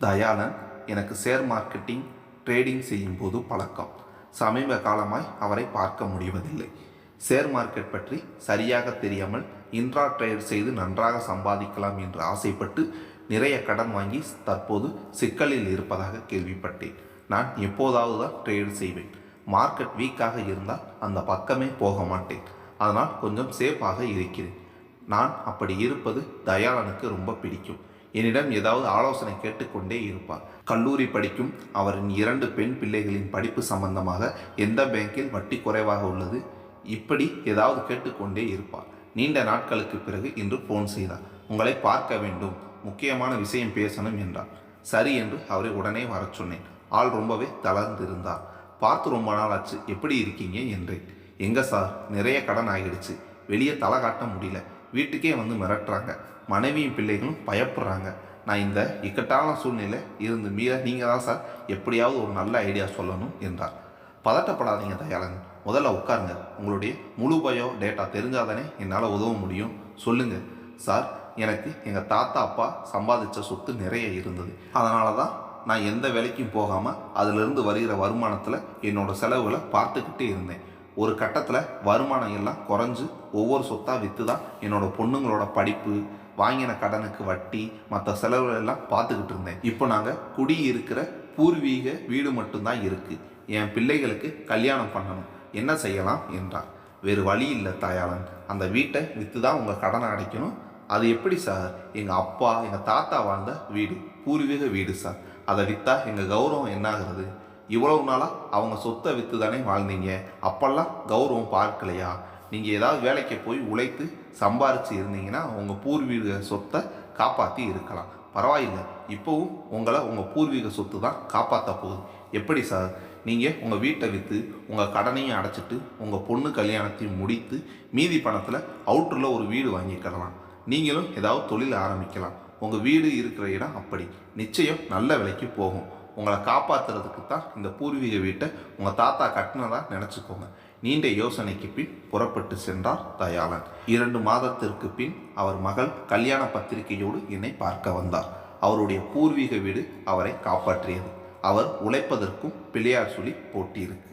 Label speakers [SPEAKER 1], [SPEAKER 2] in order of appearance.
[SPEAKER 1] தயாளன் எனக்கு share marketing trading செய்யும் போது பழக்கம். சமீப காலமாய் அவரை பார்க்க முடிவதில்லை. ஷேர் மார்க்கெட் பற்றி சரியாக தெரியாமல் இன்ட்ரா ட்ரேட் செய்து நன்றாக சம்பாதிக்கலாம் என்று ஆசைப்பட்டு நிறைய கடன் வாங்கி தற்போது சிக்கலில் இருப்பதாக கேள்விப்பட்டேன். நான் எப்போதாவது தான் ட்ரேட் செய்வேன். மார்க்கெட் வீக்காக இருந்தால் அந்த பக்கமே போக மாட்டேன். அதனால் கொஞ்சம் சேஃபாக இருக்கிறேன். நான் அப்படி இருப்பது தயாளனுக்கு ரொம்ப பிடிக்கும். என்னிடம் ஏதாவது ஆலோசனை கேட்டுக்கொண்டே இருப்பார். கல்லூரி படிக்கும் அவரின் 2 பெண் பிள்ளைகளின் படிப்பு சம்பந்தமாக எந்த பேங்கில் வட்டி குறைவாக உள்ளது, இப்படி ஏதாவது கேட்டுக்கொண்டே இருப்பார். நீண்ட நாட்களுக்கு பிறகு இன்று ஃபோன் செய்தார். உங்களை பார்க்க வேண்டும், முக்கியமான விஷயம் பேசணும் என்றார். சரி என்று அவரை உடனே வரச் சொன்னேன். ஆள் ரொம்பவே தளர்ந்திருந்தார். பார்த்து ரொம்ப நாள் ஆச்சு, எப்படி இருக்கீங்க என்றேன். எங்க சார், நிறைய கடன் ஆகிடுச்சு, வெளியே தலை காட்ட முடியல, வீட்டுக்கே வந்து மிரட்டுறாங்க, மனைவியும் பிள்ளைகளும் பயப்படுறாங்க. நான் இந்த இக்கட்டான சூழ்நிலை இருந்து மீற நீங்கள் தான் சார் எப்படியாவது ஒரு நல்ல ஐடியா சொல்லணும் என்றார். பதட்டப்படாதீங்க தயாளன், முதல்ல உட்காருங்க. உங்களுடைய முழு பயோ டேட்டா தெரிஞ்சாதானே என்னால் உதவ முடியும். சொல்லுங்கள் சார். எனக்கு எங்கள் தாத்தா அப்பா சம்பாதிச்ச சொத்து நிறைய இருந்தது. அதனால தான் நான் எந்த வேலைக்கும் போகாமல் அதிலிருந்து வருகிற வருமானத்தில் என்னோடய செலவுகளை பார்த்துக்கிட்டே இருந்தேன். ஒரு கட்டத்தில் வருமானம் எல்லாம் குறைஞ்சு ஒவ்வொரு சொத்தாக விற்று தான் என்னோடய பொண்ணுங்களோட படிப்பு, வாங்கின கடனுக்கு வட்டி, மற்ற செலவுகள் எல்லாம் பார்த்துக்கிட்டு இருந்தேன். இப்போ நாங்கள் குடியிருக்கிற பூர்வீக வீடு மட்டும்தான் இருக்குது. என் பிள்ளைகளுக்கு கல்யாணம் பண்ணணும், என்ன செய்யலாம் என்றார். வேறு வழி இல்லை தாயாளன், அந்த வீட்டை விற்று தான் உங்கள் கடனை அடைக்கணும். அது எப்படி சார்? எங்கள் அப்பா எங்கள் தாத்தா வாழ்ந்த வீடு, பூர்வீக வீடு சார். அதை விற்றா எங்கள் கௌரவம் என்னாகிறது? இவ்வளவு நாளாக அவங்க சொத்தை விற்று தானே வாழ்ந்தீங்க, அப்பெல்லாம் கௌரவம் பார்க்கலையா? நீங்கள் ஏதாவது வேலைக்கு போய் உழைத்து சம்பாரித்து இருந்தீங்கன்னா உங்கள் பூர்வீக சொத்தை காப்பாற்றி இருக்கலாம். பரவாயில்லை, இப்போவும் உங்களை உங்கள் பூர்வீக சொத்து தான் காப்பாற்ற போகுது. எப்படி சார்? நீங்கள் உங்கள் வீட்டை விற்று உங்கள் கடனையும் அடைச்சிட்டு உங்கள் பொண்ணு கல்யாணத்தையும் முடித்து மீதி பணத்தில் அவுட்டரில் ஒரு வீடு வாங்கிக்கலாம். நீங்களும் ஏதாவது தொழில் ஆரம்பிக்கலாம். உங்கள் வீடு இருக்கிற இடம் அப்படி நிச்சயம் நல்ல விலைக்கு போகும். உங்களை காப்பாற்றுறதுக்கு தான் இந்த பூர்வீக வீட்டை உங்கள் தாத்தா கட்டினதா நினச்சிக்கோங்க. நீண்ட யோசனைக்கு பின் புறப்பட்டு சென்றார் தயாளன். 2 மாதத்திற்கு பின் அவர் மகள் கல்யாண பத்திரிகையோடு என்னை பார்க்க வந்தார். அவருடைய பூர்வீக வீடு அவரை காப்பாற்றியது. அவர் உழைப்பதற்கும் பிள்ளையார் சொல்லி போட்டி இருக்கு.